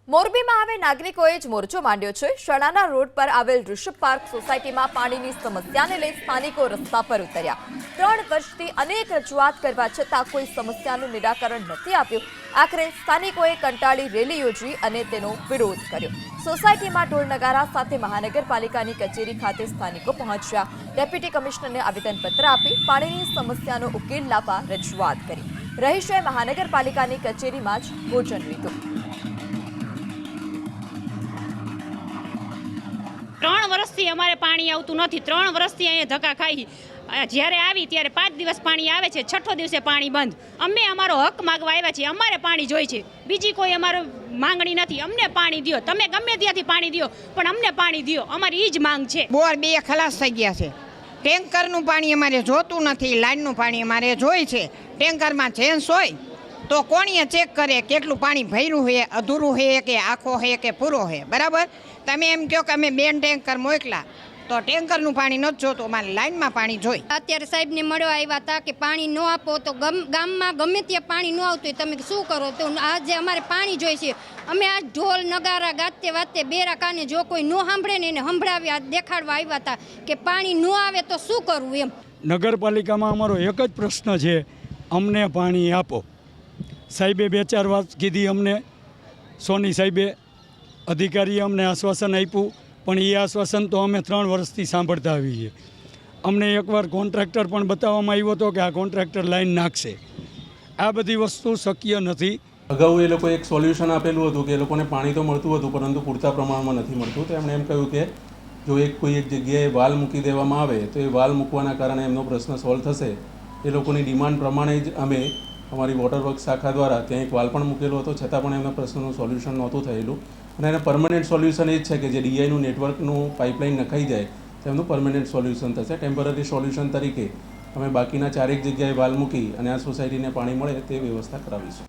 મોરબીમાં હવે નાગરિકોએ જ મોરચો માંડ્યો છે। શણાના રોડ પર આવેલ ઋષભ પાર્ક સોસાયટીમાં પાણીની સમસ્યાને લઈ સ્થાનિકો રસ્તા પર ઉતર્યા। 3 વર્ષથી અનેક રજૂઆત કરવા છતાં કોઈ સમસ્યાનું નિરાકરણ નથી આવ્યું। આખરે સ્થાનિકોએ કંટાળી રેલી યોજી અને તેનો વિરોધ કર્યો। સોસાયટીમાં ઢોલ નગારા સાથે મહાનગરપાલિકાની કચેરી ખાતે સ્થાનિકો પહોંચ્યા। ડેપ્યુટી કમિશનરને આવેદનપત્ર આપી પાણીની સમસ્યાનો ઉકેલ લાવવા રજૂઆત કરી। રહીશોએ મહાનગરપાલિકાની કચેરીમાં જ ભોજન લીધું। 3 વર્ષથી અમારે પાણી આવતું નથી। 3 વર્ષથી અહીંયા ધક્કા ખાઈ જ્યારે આવી ત્યારે 5 દિવસ પાણી આવે છે, 6ઠો દિવસે પાણી બંધ। અમે અમારો હક માગવા આવ્યા છીએ। અમારે પાણી જોઈએ છે, બીજી કોઈ અમારો માંગણી નથી। અમને પાણી દ્યો, તમે ગમે ત્યાંથી પાણી દ્યો, પણ અમને પાણી દ્યો, અમારી ઈ જ માંગ છે। બોર 2 ખલાસ થઈ ગયા છે। ટેન્કરનું પાણી અમારે જોતું નથી, લાઈનનું પાણી અમારે જોઈએ છે। ટેન્કરમાં ચેન્જ હોય તો કોણીએ ચેક કરે કેટલું પાણી ભર્યું છે, અધૂરું છે કે આખો છે કે પૂરો છે, બરાબર? તમે એમ કહો કે અમે 2 ટેન્કર મોકલા તો ટેન્કરનું પાણી નથી જોતું, અમારે લાઈનમાં પાણી જોઈએ। અત્યારે સાહેબને મળવા આવ્યા હતા કે પાણી ન આપો તો ગામમાં ગમે ત્યાં પાણી ન આવતું હોય તમે શું કરો? તો આજે અમારે પાણી જોઈએ છે। અમે આ ઢોલ નગારા ગાતે વાતે બેરા કાને જો કોઈ ન સાંભળે ને એને સંભળાવ્યા દેખાડવા આવ્યા હતા કે પાણી ન આવે તો શું કરવું એમ। નગરપાલિકામાં અમારો એક જ પ્રશ્ન છે, અમને પાણી આપો। સાહેબે 2-4 વાત કીધી અમને, સોની સાહેબે અધિકારીએ અમને આશ્વાસન આપ્યું, પણ એ આશ્વાસન તો અમે 3 વર્ષથી સાંભળતા આવી છીએ। અમને એકવાર કોન્ટ્રાક્ટર પણ બતાવવામાં આવ્યો હતો કે આ કોન્ટ્રાક્ટર લાઈન નાખશે। આ બધી વસ્તુ શક્ય નથી। અગાઉ એ લોકો એક સોલ્યુશન આપેલું હતું કે એ લોકોને પાણી તો મળતું હતું પરંતુ પૂરતા પ્રમાણમાં નથી મળતું। તો એમણે એમ કહ્યું કે જો કોઈ એક જગ્યાએ વાલ મૂકી દેવામાં આવે તો એ વાલ મૂકવાના કારણે એમનો પ્રશ્ન સોલ્વ થશે। એ લોકોની ડિમાન્ડ પ્રમાણે જ અમે અમારી વોટરવર્ક શાખા દ્વારા ત્યાં એક વાલ પણ મૂકેલો હતો, છતાં પણ એમના પ્રશ્નનું સોલ્યુશન નહોતું થયેલું। અને એના પરમનન્ટ સોલ્યુશન એ જ છે કે જે ડીઆઈનું નેટવર્કનું પાઇપલાઇન નખાઈ જાય તો એમનું પરમનન્ટ સોલ્યુશન થશે। ટેમ્પરરી સોલ્યુશન તરીકે અમે બાકીના 4 જગ્યાએ વાલ મૂકી અને આ સોસાયટીને પાણી મળે તે વ્યવસ્થા કરાવીશું।